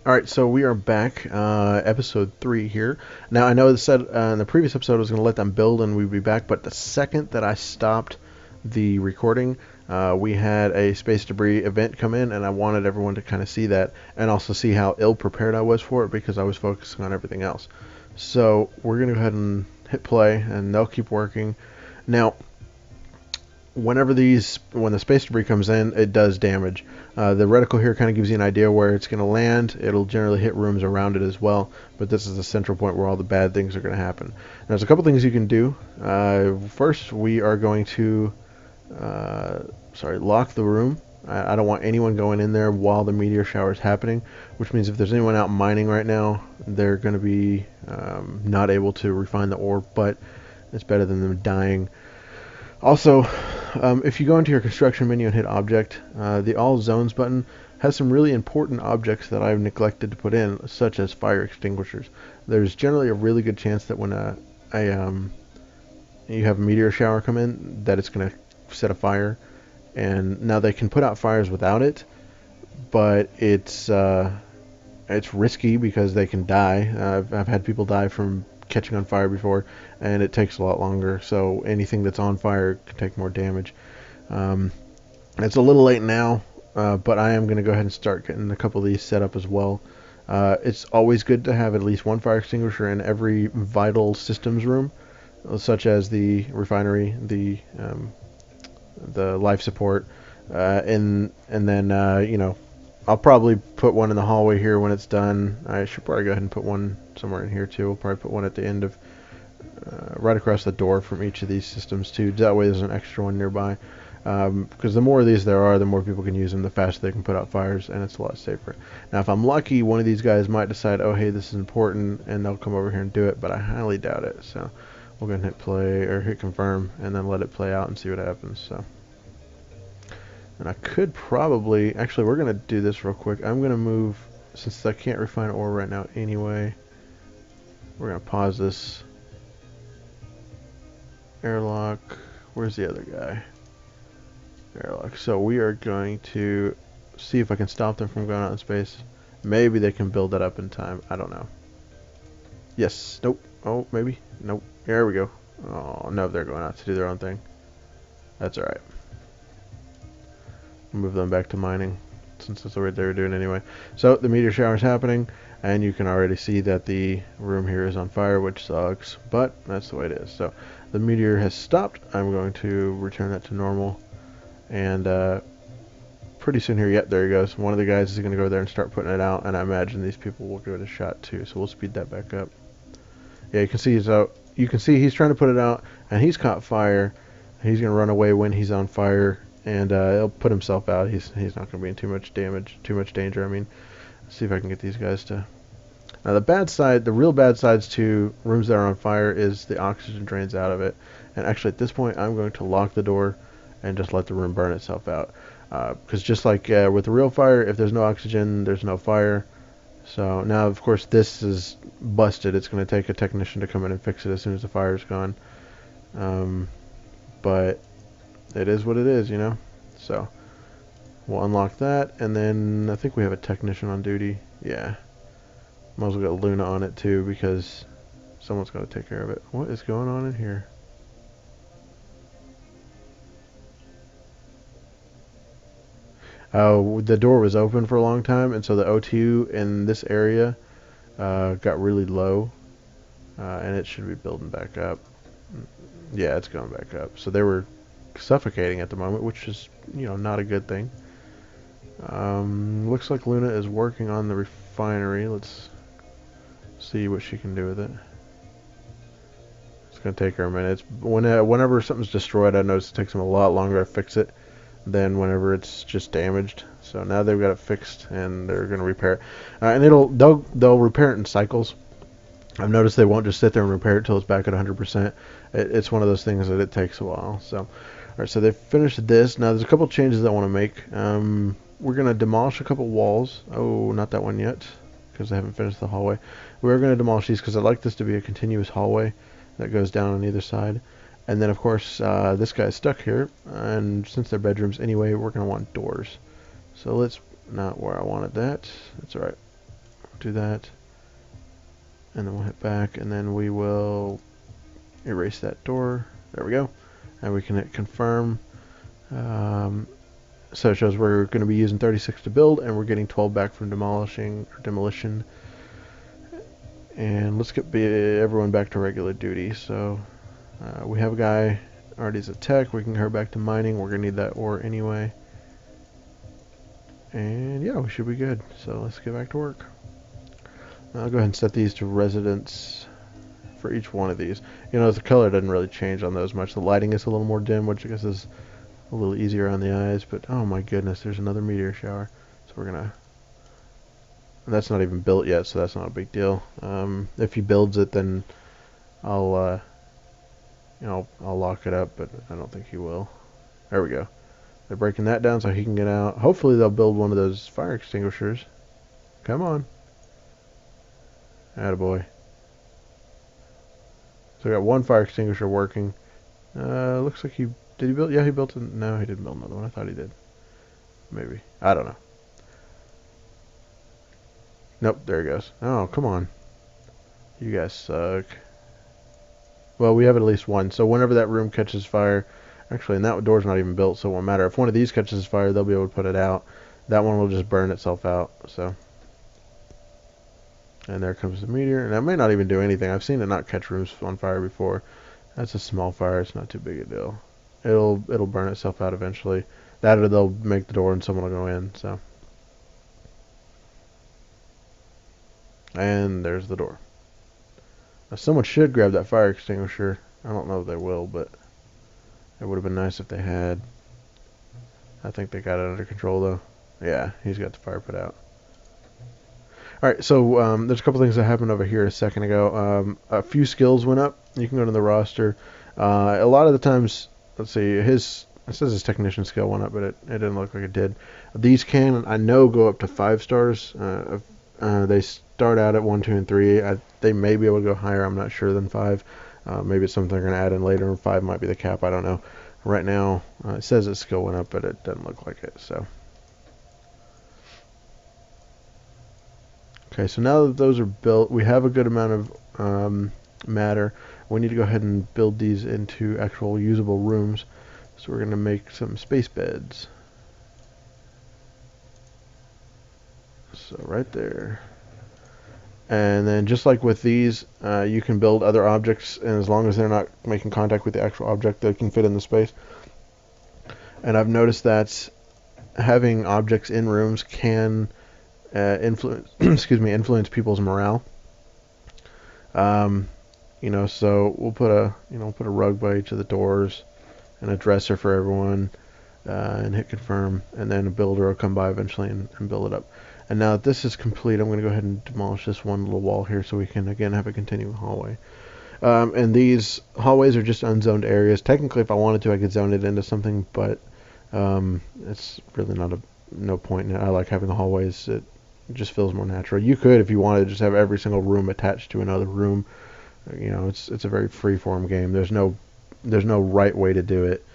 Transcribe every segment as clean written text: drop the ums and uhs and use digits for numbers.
All right, so we are back, episode 3 here. Now, I know it said in the previous episode I was going to let them build and we'd be back, but the second that I stopped the recording, we had a space debris event come in, and I wanted everyone to kind of see that and also see how ill prepared I was for it because I was focusing on everything else. So we're going to go ahead and hit play, and they'll keep working. Now, when the space debris comes in, it does damage. The reticle here kind of gives you an idea where it's going to land. It'll generally hit rooms around it as well, but this is the central point where all the bad things are going to happen. Now, there's a couple things you can do. First, we are going to lock the room. I don't want anyone going in there while the meteor shower is happening, which means if there's anyone out mining right now, they're going to be not able to refine the ore, but it's better than them dying. Also, if you go into your construction menu and hit object, the all zones button has some really important objects that I've neglected to put in, such as fire extinguishers. There's generally a really good chance that when you have a meteor shower come in, that it's going to set a fire. And now they can put out fires without it, but it's risky because they can die. I've had people die from catching on fire before, and it takes a lot longer, so anything that's on fire can take more damage. It's a little late now, but I am going to go ahead and start getting a couple of these set up as well. It's always good to have at least one fire extinguisher in every vital systems room, such as the refinery, the life support, and then I'll probably put one in the hallway here when it's done. I should probably go ahead and put one somewhere in here too. We'll probably put one at the end of, right across the door from each of these systems too. That way there's an extra one nearby. Because the more of these there are, the more people can use them, the faster they can put out fires, and it's a lot safer. Now, if I'm lucky, one of these guys might decide, oh, hey, this is important, and they'll come over here and do it, but I highly doubt it. So we'll go ahead and hit play, or hit confirm, and then let it play out and see what happens. So. And I could probably, actually we're going to do this real quick. I'm going to move, since I can't refine ore right now anyway, we're going to pause this airlock. Where's the other guy? Airlock. So we are going to see if I can stop them from going out in space. Maybe they can build that up in time. I don't know. Yes. Nope. Oh, maybe. Nope. There we go. Oh, no, they're going out to do their own thing. That's alright. Move them back to mining, since that's what they were doing anyway. So the meteor shower is happening, and you can already see that the room here is on fire, which sucks, but that's the way it is. So the meteor has stopped. I'm going to return that to normal, and pretty soon here, yep, there he goes. One of the guys is going to go there and start putting it out, and I imagine these people will give it a shot too. So we'll speed that back up. Yeah, you can see he's out. You can see he's trying to put it out, and he's caught fire. He's going to run away when he's on fire. And he'll put himself out. He's not going to be in too much danger. I mean, let's see if I can get these guys to. Now the real bad sides to rooms that are on fire is the oxygen drains out of it. And actually, at this point, I'm going to lock the door and just let the room burn itself out. Because just like with the real fire, if there's no oxygen, there's no fire. So now, of course, this is busted. It's going to take a technician to come in and fix it as soon as the fire's gone. But it is what it is, you know. So we'll unlock that, and then I think we have a technician on duty. Yeah, might as well get Luna on it too, because someone's got to take care of it. What is going on in here? Oh, the door was open for a long time, and so the O2 in this area got really low, and it should be building back up. Yeah, it's going back up. So they were suffocating at the moment, which is, not a good thing. Looks like Luna is working on the refinery. Let's see what she can do with it. It's going to take her a minute. Whenever something's destroyed, I notice it takes them a lot longer to fix it than whenever it's just damaged. So now they've got it fixed, and they're going to repair it. And they'll repair it in cycles. I've noticed they won't just sit there and repair it till it's back at 100%. It's one of those things that it takes a while. So. Alright, so they've finished this. Now, there's a couple changes I want to make. We're going to demolish a couple walls. Oh, not that one yet, because I haven't finished the hallway. We're going to demolish these because I'd like this to be a continuous hallway that goes down on either side. And then, of course, this guy's stuck here. And since they're bedrooms anyway, we're going to want doors. So let's, not where I wanted that. That's alright. do that. And then we'll hit back, and then we will erase that door. There we go. And we can hit confirm. So it shows we're going to be using 36 to build, and we're getting 12 back from demolition. And let's get everyone back to regular duty. So we have a guy already as a tech. We can go back to mining. We're going to need that ore anyway. And yeah, we should be good. So let's get back to work. I'll go ahead and set these to residence for each one of these. You know, the color doesn't really change on those much. The lighting is a little more dim, which I guess is a little easier on the eyes. But oh my goodness, there's another meteor shower. So we're gonna. And that's not even built yet, so that's not a big deal. If he builds it, then I'll I'll lock it up, but I don't think he will. There we go. They're breaking that down so he can get out. Hopefully they'll build one of those fire extinguishers. Come on. Attaboy. So we got one fire extinguisher working. Looks like did he build? Yeah, he built it. No, he didn't build another one. I thought he did. Maybe. I don't know. Nope, there he goes. Oh, come on. You guys suck. Well, we have at least one. So whenever that room catches fire, actually, and that door's not even built, so it won't matter. If one of these catches fire, they'll be able to put it out. That one will just burn itself out. So. And there comes the meteor. And that may not even do anything. I've seen it not catch rooms on fire before. That's a small fire. It's not too big a deal. It'll burn itself out eventually. That or they'll make the door and someone will go in. So. And there's the door. Now someone should grab that fire extinguisher. I don't know if they will, but it would have been nice if they had. I think they got it under control though. Yeah, he's got the fire put out. Alright, so there's a couple things that happened over here a second ago. A few skills went up. You can go to the roster. A lot of the times, let's see, it says his technician skill went up, but it didn't look like it did. These can, I know, go up to 5 stars. They start out at 1, 2, and 3. They may be able to go higher, I'm not sure, than 5. Maybe it's something they're going to add in later, and 5 might be the cap, I don't know. Right now, it says his skill went up, but it doesn't look like it, so. Okay, so now that those are built, we have a good amount of matter. We need to go ahead and build these into actual usable rooms. So we're going to make some space beds. So right there. And then just like with these, you can build other objects, and as long as they're not making contact with the actual object, they can fit in the space. And I've noticed that having objects in rooms can influence people's morale. You know, so we'll put a rug by each of the doors and a dresser for everyone, and hit confirm, and then a builder will come by eventually and build it up. And now that this is complete, I'm going to go ahead and demolish this one little wall here so we can again have a continuing hallway. And these hallways are just unzoned areas. Technically, if I wanted to, I could zone it into something, but it's really no point in it. I like having the hallways. It just feels more natural. You could, if you wanted, just have every single room attached to another room. You know, it's a very free-form game. There's no right way to do it.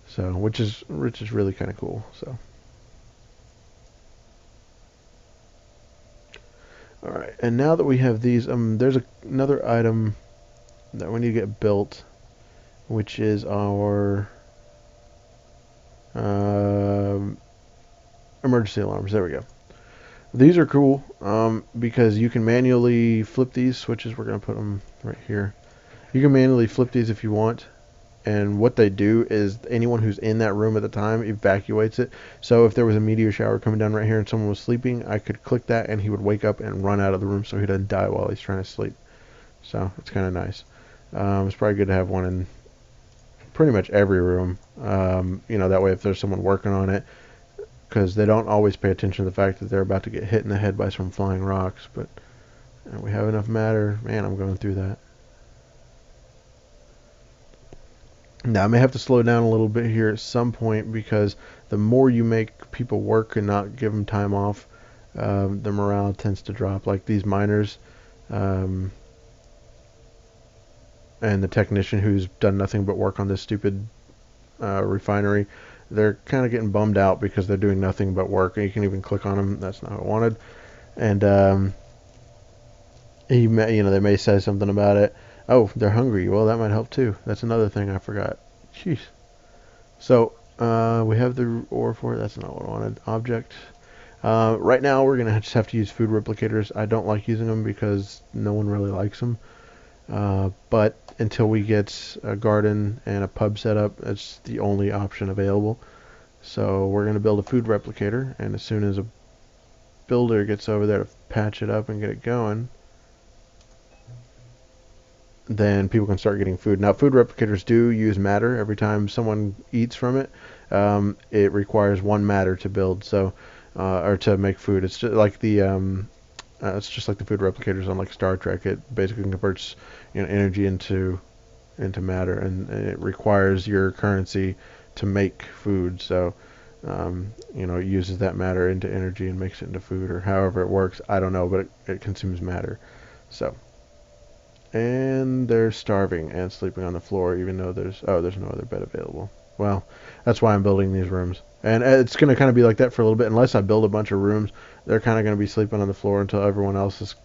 So, which is really kind of cool. So, all right. And now that we have these, there's another item that we need to get built, which is our emergency alarms. There we go. These are cool because you can manually flip these switches. We're going to put them right here. You can manually flip these if you want. And what they do is anyone who's in that room at the time evacuates it. So if there was a meteor shower coming down right here and someone was sleeping, I could click that and he would wake up and run out of the room so he doesn't die while he's trying to sleep. So it's kind of nice. It's probably good to have one in pretty much every room. You know, that way if there's someone working on it, because they don't always pay attention to the fact that they're about to get hit in the head by some flying rocks. But we have enough matter. Man, I'm going through that. Now, I may have to slow down a little bit here at some point because the more you make people work and not give them time off, the morale tends to drop. Like these miners and the technician who's done nothing but work on this stupid refinery, they're kind of getting bummed out because they're doing nothing but work. And you can even click on them. That's not what I wanted. And They may say something about it. Oh, they're hungry. Well, that might help too. That's another thing I forgot. Jeez. So, we have the ore for it. That's not what I wanted. Object. Right now, we're going to just have to use food replicators. I don't like using them because no one really likes them. But until we get a garden and a pub set up, it's the only option available. So we're going to build a food replicator, and as soon as a builder gets over there to patch it up and get it going, then people can start getting food. Now, food replicators do use matter. Every time someone eats from it, it requires 1 matter to build, so or to make food. It's just like the food replicators on like Star Trek. It basically converts energy into matter, and it requires your currency to make food. So it uses that matter into energy and makes it into food, or however it works. I don't know, but it consumes matter. So. And they're starving and sleeping on the floor, even though there's no other bed available. Well, that's why I'm building these rooms. And it's going to kind of be like that for a little bit. Unless I build a bunch of rooms, they're kind of going to be sleeping on the floor until everyone else is,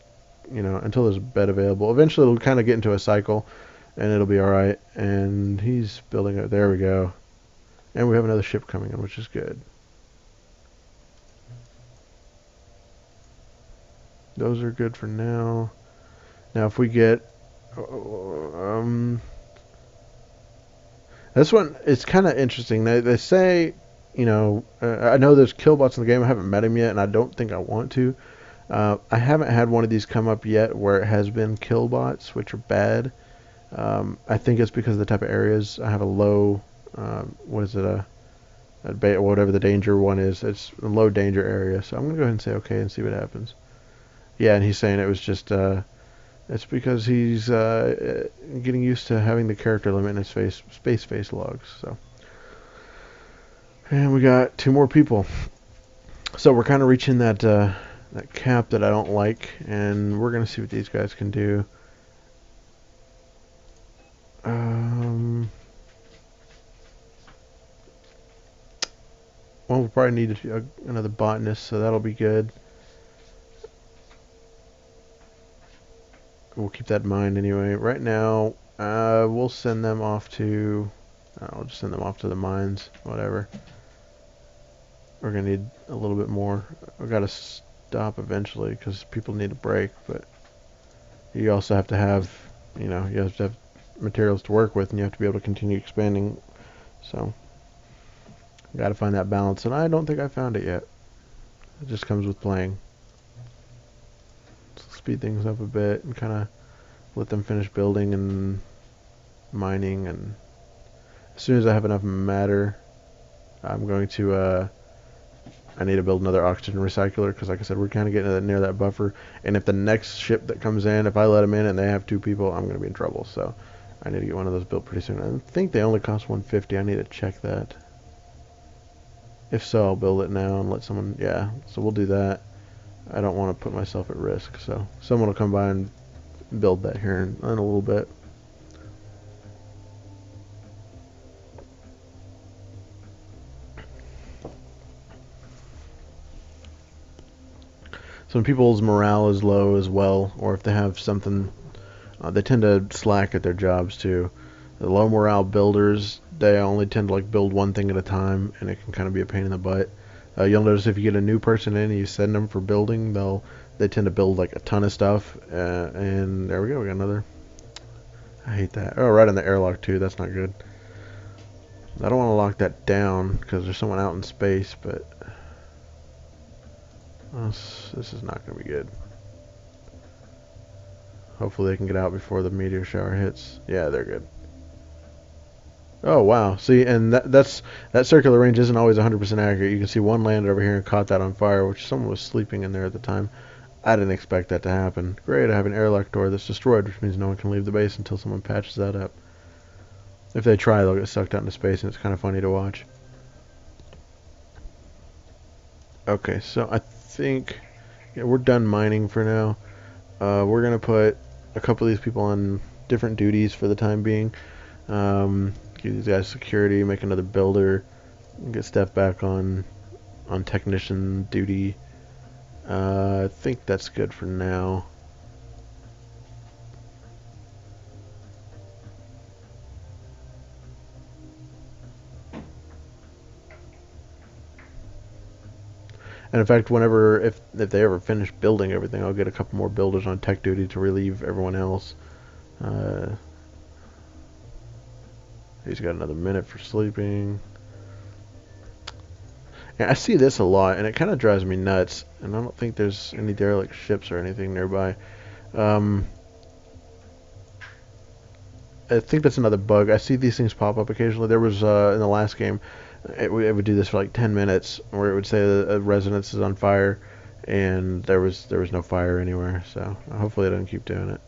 until there's a bed available. Eventually, it'll kind of get into a cycle, and it'll be all right. And he's building it. There we go. And we have another ship coming in, which is good. Those are good for now. Now, if we get this one is kind of interesting. They say, I know there's killbots in the game. I haven't met him yet, and I don't think I want to. I haven't had one of these come up yet where it has been killbots, which are bad. I think it's because of the type of areas. I have a low, whatever the danger one is. It's a low danger area, so I'm gonna go ahead and say okay and see what happens. Yeah, and he's saying it was just it's because he's getting used to having the character limit in his Spacebase logs. So, and we got 2 more people. So we're kind of reaching that cap that I don't like, and we're gonna see what these guys can do. Well, we probably need another botanist, so that'll be good. We'll keep that in mind anyway. Right now, we'll send them off to. I'll just send them off to the mines. Whatever. We're gonna need a little bit more. We gotta stop eventually because people need a break. But you also have to have, you have to have materials to work with, and you have to be able to continue expanding. So, gotta find that balance, and I don't think I found it yet. It just comes with playing. Speed things up a bit and kind of let them finish building and mining, and as soon as I have enough matter, I'm going to I need to build another oxygen recycler because, like I said, we're kind of getting near that buffer, and if the next ship that comes in, if I let them in and they have 2 people, I'm going to be in trouble. So I need to get one of those built pretty soon. I think they only cost 150. I need to check that. If so, I'll build it now and let someone, yeah, so we'll do that. I don't want to put myself at risk, so someone will come by and build that here in a little bit. So when people's morale is low as well, or if they have something, they tend to slack at their jobs too. The low morale builders, they only tend to build one thing at a time, and it can kind of be a pain in the butt. You'll notice if you get a new person in and you send them for building, they tend to build a ton of stuff. And there we go, we got another. I hate that. Oh, right on the airlock too. That's not good. I don't want to lock that down because there's someone out in space, but this is not going to be good. Hopefully they can get out before the meteor shower hits. Yeah, they're good. Oh, wow. See, and that circular range isn't always 100% accurate. You can see one landed over here and caught that on fire, which someone was sleeping in there at the time. I didn't expect that to happen. Great, I have an airlock door that's destroyed, which means no one can leave the base until someone patches that up. If they try, they'll get sucked out into space, and it's kind of funny to watch. Okay, so I think we're done mining for now. We're going to put a couple of these people on different duties for the time being. Give these guys security, make another builder, and get Steph back on technician duty. I think that's good for now. And in fact, whenever if they ever finish building everything, I'll get a couple more builders on tech duty to relieve everyone else. He's got another minute for sleeping. Yeah, I see this a lot, and it kind of drives me nuts. And I don't think there's any derelict ships or anything nearby. I think that's another bug. I see these things pop up occasionally. There was in the last game, it would do this for like 10 minutes, where it would say a residence is on fire, and there was no fire anywhere. So hopefully it doesn't keep doing it.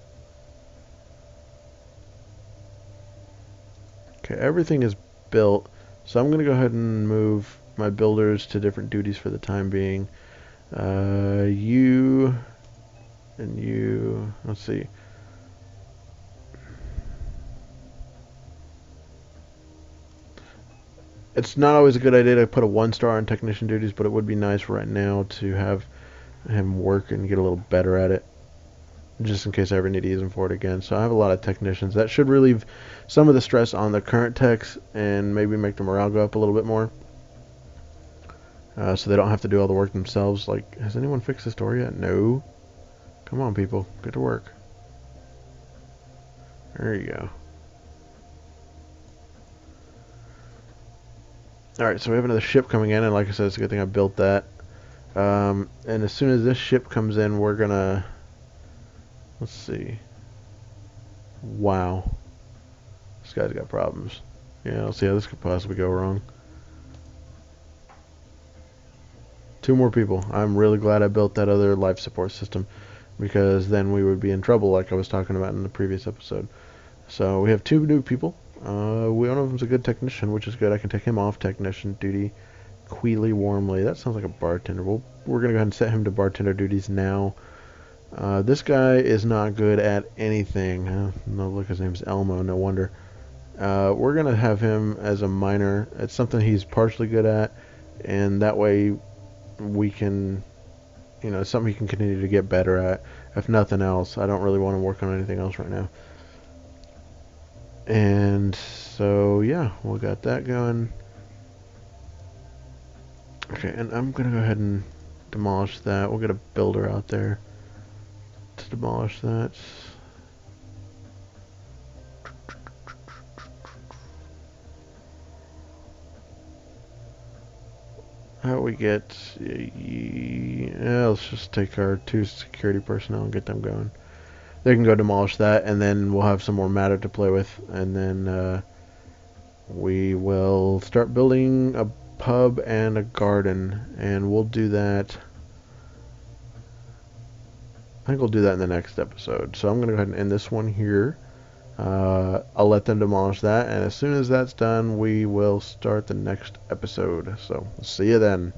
Okay, everything is built, so I'm gonna go ahead and move my builders to different duties for the time being. You and you. Let's see. It's not always a good idea to put a 1-star on technician duties, but it would be nice right now to have him work and get a little better at it, just in case I ever need to use him for it again. So I have a lot of technicians. That should relieve some of the stress on the current techs and maybe make the morale go up a little bit more, so they don't have to do all the work themselves. Like, has anyone fixed this door yet? No. Come on, people. Get to work. There you go. Alright, so we have another ship coming in, and like I said, it's a good thing I built that. And as soon as this ship comes in, we're gonna... Let's see. Wow. This guy's got problems. Yeah, let's see how this could possibly go wrong. 2 more people. I'm really glad I built that other life support system, because then we would be in trouble like I was talking about in the previous episode. So we have 2 new people. One of them's a good technician, which is good. I can take him off technician duty. Queely Warmly. That sounds like a bartender. We're going to go ahead and set him to bartender duties now. This guy is not good at anything. No, look, his name's Elmo. No wonder. We're going to have him as a miner. It's something he's partially good at, and that way we can, it's something he can continue to get better at. If nothing else, I don't really want to work on anything else right now. And so, yeah, we got that going. Okay, and I'm going to go ahead and demolish that. We'll get a builder out there to demolish that. How we get... Yeah, let's just take our 2 security personnel and get them going. They can go demolish that, and then we'll have some more matter to play with, and then we will start building a pub and a garden, and we'll do that. I think we'll do that in the next episode. So I'm going to go ahead and end this one here. I'll let them demolish that, and as soon as that's done, we will start the next episode. So see you then.